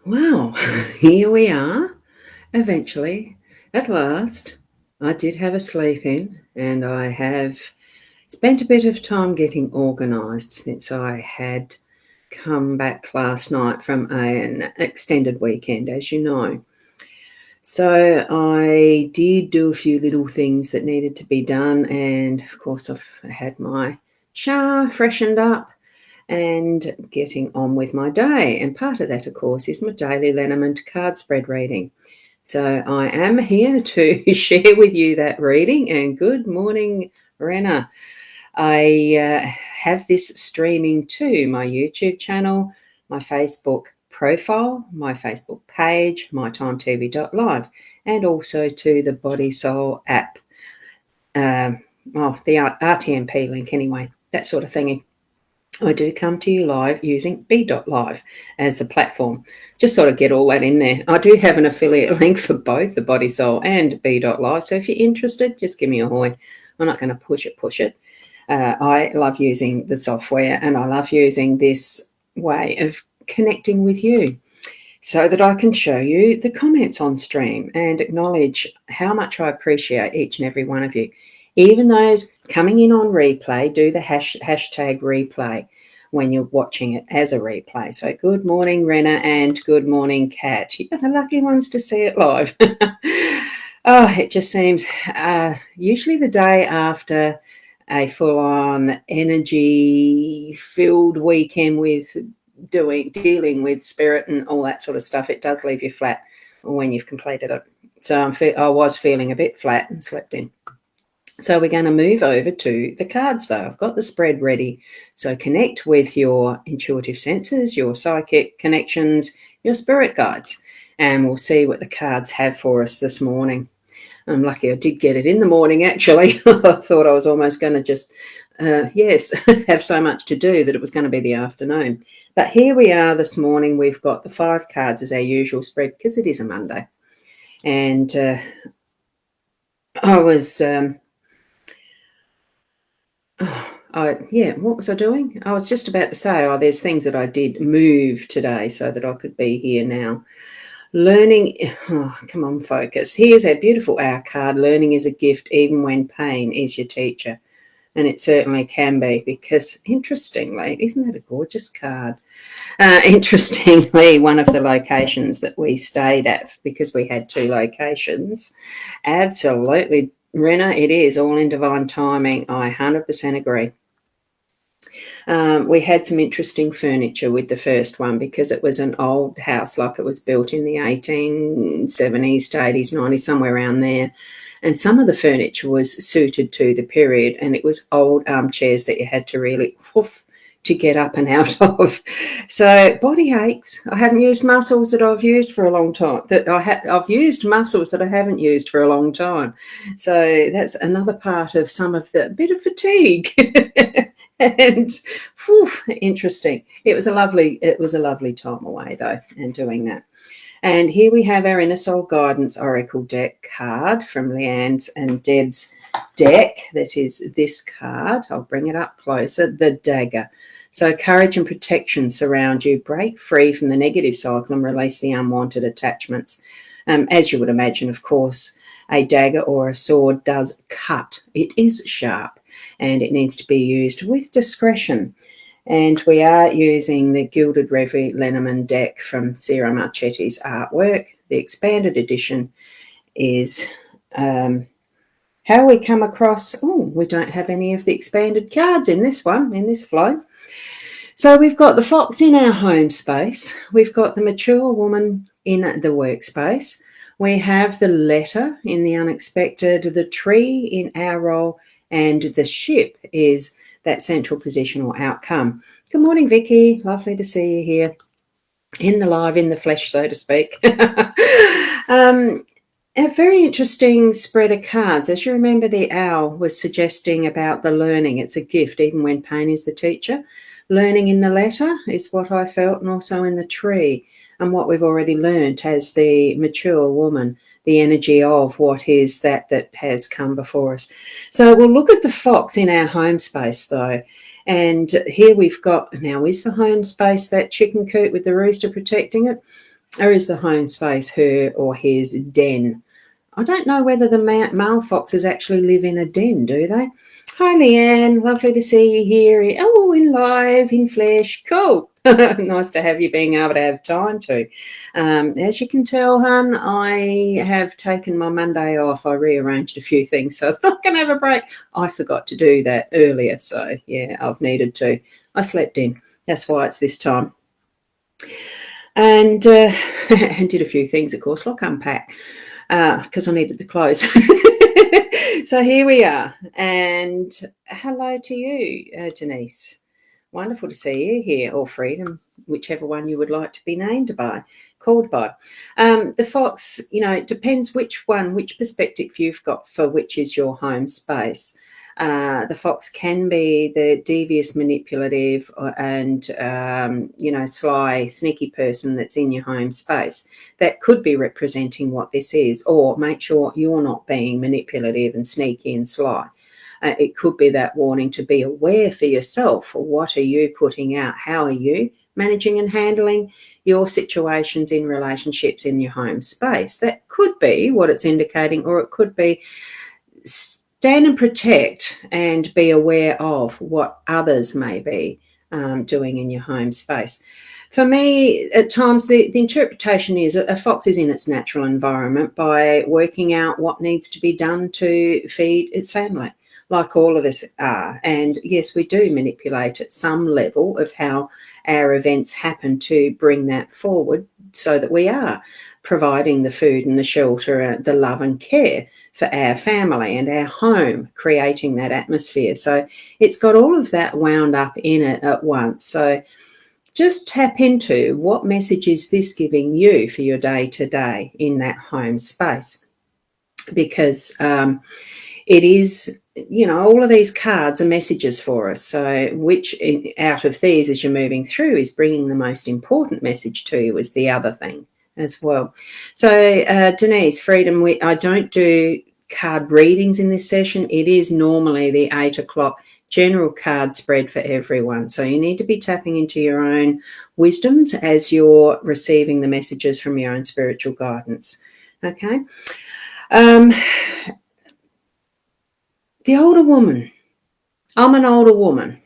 Well, here we are, eventually, at last. I did have a sleep in, and I have spent a bit of time getting organised since I had come back last night from an extended weekend, as you know. So I did do a few little things that needed to be done, and of course I've had my shower, freshened up, and getting on with my day. And part of that, of course, is my daily Lenormand card spread reading. So I am here to share with you that reading. And good morning, Rena. I have this streaming to my YouTube channel, my Facebook profile, my Facebook page, mytimetv.live, and also to the Body Soul app. The RTMP link anyway, that sort of thingy. I do come to you live using b.live as the platform. Just sort of get all that in there. I do have an affiliate link for both the Body Soul and b.live. So if you're interested, just give me a hoy. I'm not going to push it. I love using the software, and I love using this way of connecting with you so that I can show you the comments on stream and acknowledge how much I appreciate each and every one of you. Even those coming in on replay, do the hashtag replay when you're watching it as a replay. So good morning, Rena, and good morning, Kat. You're the lucky ones to see it live. Oh, it just seems usually the day after a full-on energy-filled weekend with dealing with spirit and all that sort of stuff, it does leave you flat when you've completed it. So I was feeling a bit flat and slept in. So we're going to move over to the cards, though. I've got the spread ready. So connect with your intuitive senses, your psychic connections, your spirit guides, and we'll see what the cards have for us this morning. I'm lucky I did get it in the morning, actually. I thought I was almost going to just, have so much to do that it was going to be the afternoon. But here we are this morning. We've got the 5 cards as our usual spread because it is a Monday. And I was... what was I doing? I was just about to say, there's things that I did move today so that I could be here now. Learning, come on, focus. Here's our beautiful Hour card. Learning is a gift even when pain is your teacher. And it certainly can be because, interestingly, isn't that a gorgeous card? Interestingly, one of the locations that we stayed at, because we had 2 locations, absolutely, Rena, it is all in divine timing. I 100% agree. We had some interesting furniture with the first one because it was an old house, like it was built in the 1870s to 80s, 90s, somewhere around there. And some of the furniture was suited to the period, and it was old armchairs that you had to really to get up and out of. So body aches. I haven't used muscles that I've used for a long time. I've used muscles that I haven't used for a long time. So that's another part of some of the bit of fatigue. And interesting. It was a lovely time away though, and doing that. And here we have our Inner Soul Guidance Oracle deck card from Leanne's and Deb's deck. That is this card. I'll bring it up closer. The Dagger. So courage and protection surround you. Break free from the negative cycle and release the unwanted attachments. As you would imagine, of course, a dagger or a sword does cut. It is sharp and it needs to be used with discretion. And we are using the Gilded Reverie Lenormand deck from Sarah Marchetti's artwork. The expanded edition is how we come across... we don't have any of the expanded cards in this one, in this flow. So we've got the fox in our home space. We've got the mature woman in the workspace. We have the letter in the unexpected, the tree in our role, and the ship is that central position or outcome. Good morning, Vicky. Lovely to see you here in the flesh, so to speak. A very interesting spread of cards. As you remember, the owl was suggesting about the learning. It's a gift, even when pain is the teacher. Learning in the letter is what I felt, and also in the tree, and what we've already learned as the mature woman, the energy of what is that has come before us. So we'll look at the fox in our home space, though. And here we've got, now is the home space that chicken coop with the rooster protecting it? or is the home space her or his den? I don't know whether the male foxes actually live in a den, do they? Hi, Leanne. Lovely to see you here. Oh, in live, in flesh. Cool. Nice to have you being able to have time to. As you can tell, hun, I have taken my Monday off. I rearranged a few things, so I'm not going to have a break. I forgot to do that earlier, so yeah, I've needed to. I slept in. That's why it's this time. And and did a few things, of course, like unpack, because I needed the clothes. So here we are. And hello to you, Denise. Wonderful to see you here, or Freedom, whichever one you would like to be named by, called by. The fox, it depends which perspective you've got for which is your home space. The fox can be the devious, manipulative, and sly, sneaky person that's in your home space. That could be representing what this is, or make sure you're not being manipulative and sneaky and sly. It could be that warning to be aware for yourself. What are you putting out? How are you managing and handling your situations in relationships in your home space? That could be what it's indicating, or it could be stand and protect and be aware of what others may be doing in your home space. For me, at times, the interpretation is a fox is in its natural environment by working out what needs to be done to feed its family, like all of us are. And yes, we do manipulate at some level of how our events happen to bring that forward so that we are providing the food and the shelter and the love and care for our family and our home, creating that atmosphere. So it's got all of that wound up in it at once. So just tap into what message is this giving you for your day-to-day in that home space, because it is, all of these cards are messages for us. So which out of these, as you're moving through, is bringing the most important message to you is the other thing as well. So Denise, Freedom, I don't do card readings in this session. It is normally the 8 o'clock general card spread for everyone. So you need to be tapping into your own wisdoms as you're receiving the messages from your own spiritual guidance. Okay. The older woman. I'm an older woman.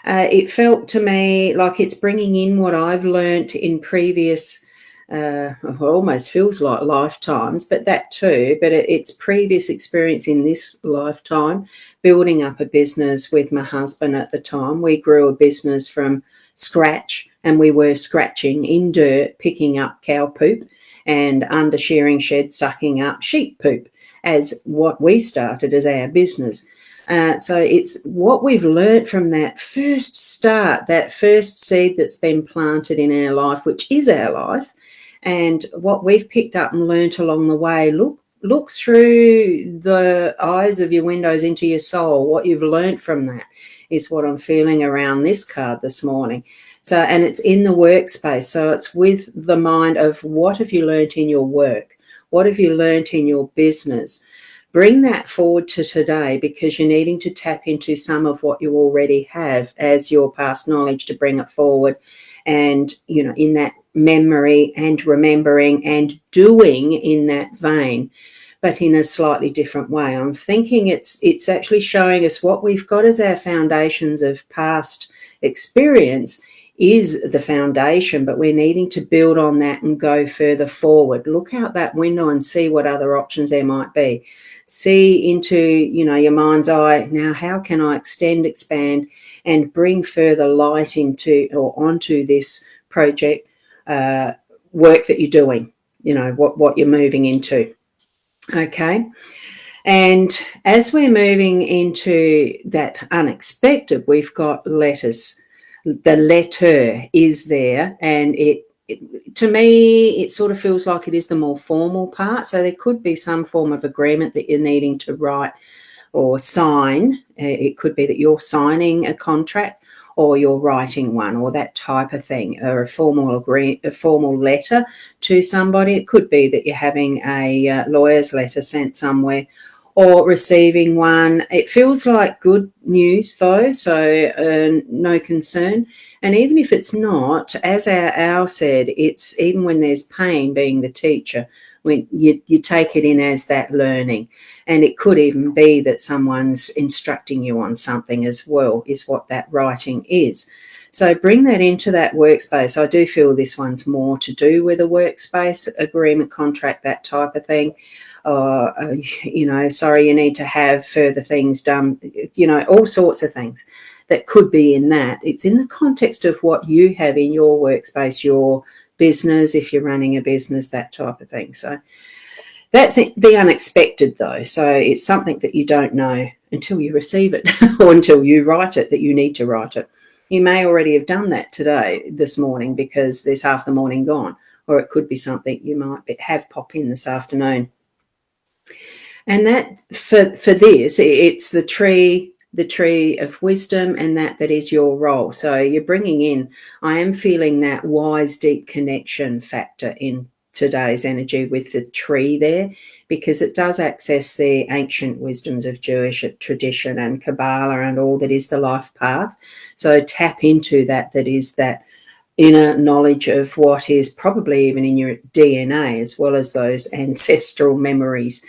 It felt to me like it's bringing in what I've learnt in previous, it almost feels like lifetimes, but that too, but it's previous experience in this lifetime, building up a business with my husband at the time. We grew a business from scratch, and we were scratching in dirt, picking up cow poop, and under shearing shed sucking up sheep poop as what we started as our business. So it's what we've learnt from that first start, that first seed that's been planted in our life, which is our life, and what we've picked up and learnt along the way. Look through the eyes of your windows into your soul. What you've learnt from that is what I'm feeling around this card this morning. So, and it's in the workspace. So it's with the mind of what have you learnt in your work? What have you learnt in your business? Bring that forward to today, because you're needing to tap into some of what you already have as your past knowledge to bring it forward. And, in that memory and remembering and doing in that vein, but in a slightly different way. I'm thinking it's actually showing us what we've got as our foundations of past experience is the foundation, but we're needing to build on that and go further forward. Look out that window and see what other options there might be. See into, your mind's eye. Now, how can I extend, expand, and bring further light into or onto this project work that you're doing, what you're moving into. Okay. And as we're moving into that unexpected, we've got letters. The letter is there, and it to me, it sort of feels like it is the more formal part. So there could be some form of agreement that you're needing to write or sign. It could be that you're signing a contract or you're writing one, or that type of thing, or a formal letter to somebody. It could be that you're having a lawyer's letter sent somewhere, or receiving one. It feels like good news though, so no concern. And even if it's not, as our owl said, it's even when there's pain, being the teacher, when you take it in as that learning. And it could even be that someone's instructing you on something as well, is what that writing is. So bring that into that workspace. I do feel this one's more to do with a workspace, agreement, contract, that type of thing. Sorry, you need to have further things done, all sorts of things that could be in that. It's in the context of what you have in your workspace, your business, if you're running a business, that type of thing. So that's the unexpected, though. So it's something that you don't know until you receive it or until you write it, that you need to write it. You may already have done that this morning, because there's half the morning gone, or it could be something you might have pop in this afternoon. And that for this, it's the tree of wisdom, and that is your role. So you're bringing in, I am feeling that wise, deep connection factor in today's energy with the tree there, because it does access the ancient wisdoms of Jewish tradition and Kabbalah and all that is the life path. So tap into that is that inner knowledge of what is probably even in your DNA, as well as those ancestral memories,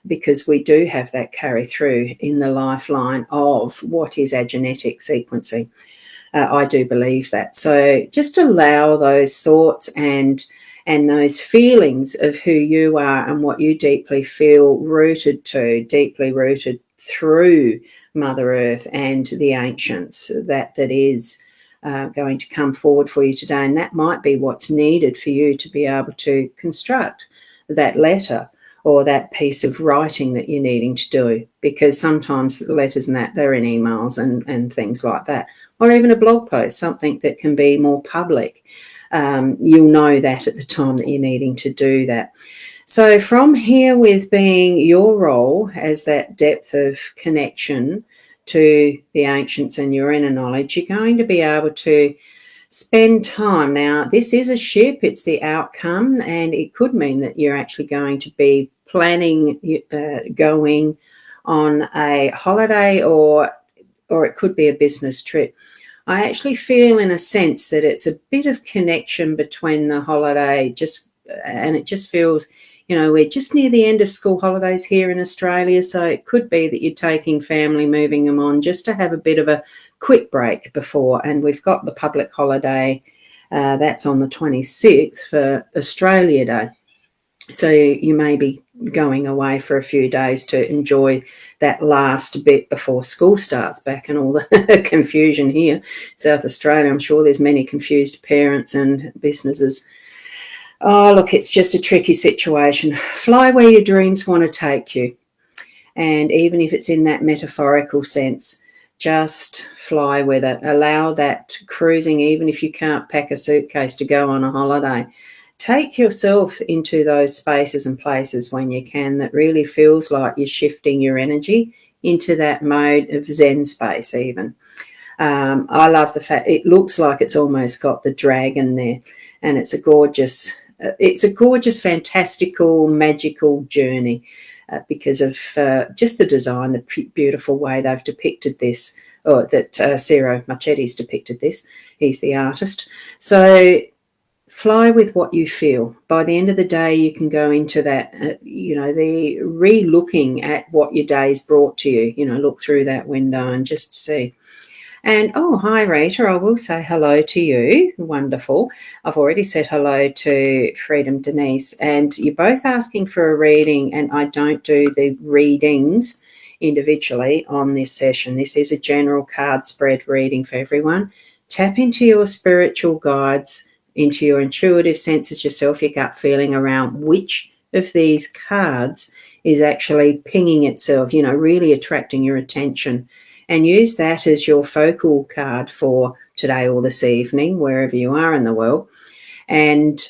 because we do have that carry through in the lifeline of what is our genetic sequencing. I do believe that. So just allow those thoughts and those feelings of who you are and what you deeply feel deeply rooted through Mother Earth and the ancients, that is going to come forward for you today. And that might be what's needed for you to be able to construct that letter or that piece of writing that you're needing to do, because sometimes the letters and that, they're in emails and things like that, or even a blog post, something that can be more public. You'll know that at the time that you're needing to do that. So from here, with being your role as that depth of connection to the ancients and your inner knowledge, you're going to be able to spend time. Now, this is a ship, it's the outcome, and it could mean that you're actually going to be planning going on a holiday, or it could be a business trip. I actually feel in a sense that it's a bit of connection between the holiday, and it just feels, we're just near the end of school holidays here in Australia, so it could be that you're taking family, moving them on just to have a bit of a quick break before. And we've got the public holiday, that's on the 26th for Australia Day. So you may be going away for a few days to enjoy that last bit before school starts back, and all the confusion here, South Australia. I'm sure there's many confused parents and businesses. Oh, look, it's just a tricky situation. Fly where your dreams want to take you. And even if it's in that metaphorical sense, just fly with it. Allow that cruising, even if you can't pack a suitcase to go on a holiday. Take yourself into those spaces and places when you can that really feels like you're shifting your energy into that mode of Zen space even. I love the fact it looks like it's almost got the dragon there, and it's a gorgeous, fantastical, magical journey because of just the design, the beautiful way they've depicted this, or that Ciro Marchetti's depicted this. He's the artist. So fly with what you feel. By the end of the day, you can go into that, the re-looking at what your day's brought to you, look through that window and just see. And, oh, hi, Rita. I will say hello to you. Wonderful. I've already said hello to Freedom Denise. And you're both asking for a reading, and I don't do the readings individually on this session. This is a general card spread reading for everyone. Tap into your spiritual guides, into your intuitive senses yourself, your gut feeling around which of these cards is actually pinging itself, really attracting your attention. And use that as your focal card for today or this evening, wherever you are in the world. And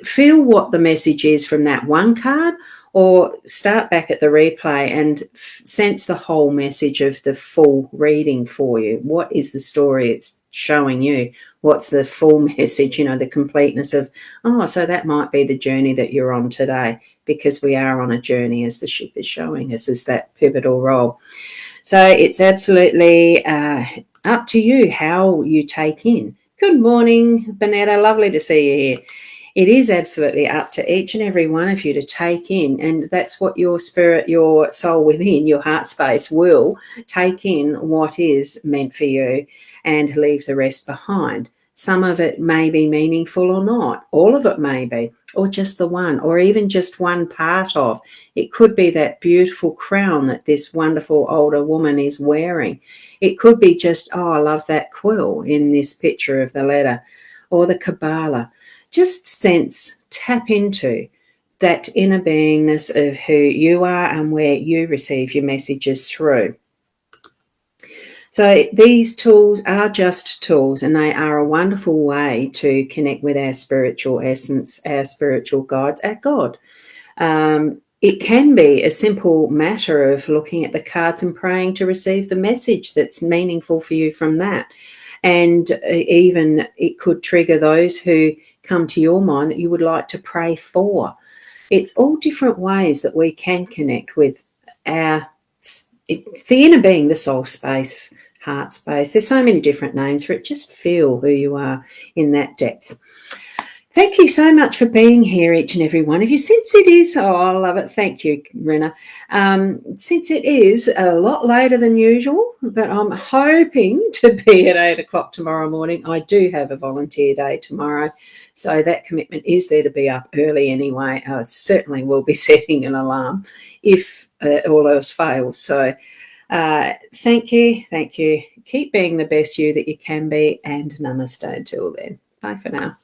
feel what the message is from that one card, or start back at the replay and sense the whole message of the full reading for you. What is the story it's showing you? What's the full message, the completeness of, so that might be the journey that you're on today, because we are on a journey, as the ship is showing us, as that pivotal role. So it's absolutely up to you how you take in. Good morning, Bonetta. Lovely to see you here. It is absolutely up to each and every one of you to take in, and that's what your spirit, your soul within, your heart space will take in what is meant for you and leave the rest behind. Some of it may be meaningful or not. All of it may be, or just the one, or even just one part of. It could be that beautiful crown that this wonderful older woman is wearing. It could be just, oh, I love that quill in this picture of the letter, or the Kabbalah. Just sense, tap into that inner beingness of who you are and where you receive your messages through. So these tools are just tools, and they are a wonderful way to connect with our spiritual essence, our spiritual guides, our God. It can be a simple matter of looking at the cards and praying to receive the message that's meaningful for you from that. And even it could trigger those who come to your mind that you would like to pray for. It's all different ways that we can connect with the inner being, the soul space, heart space. There's so many different names for it. Just feel who you are in that depth. Thank you so much for being here, each and every one of you. Since it is, oh, I love it. Thank you, Rena. Since it is a lot later than usual, but I'm hoping to be at 8 o'clock tomorrow morning. I do have a volunteer day tomorrow, so that commitment is there to be up early anyway. I certainly will be setting an alarm if all else fails. So thank you. Thank you. Keep being the best you that you can be, and namaste until then. Bye for now.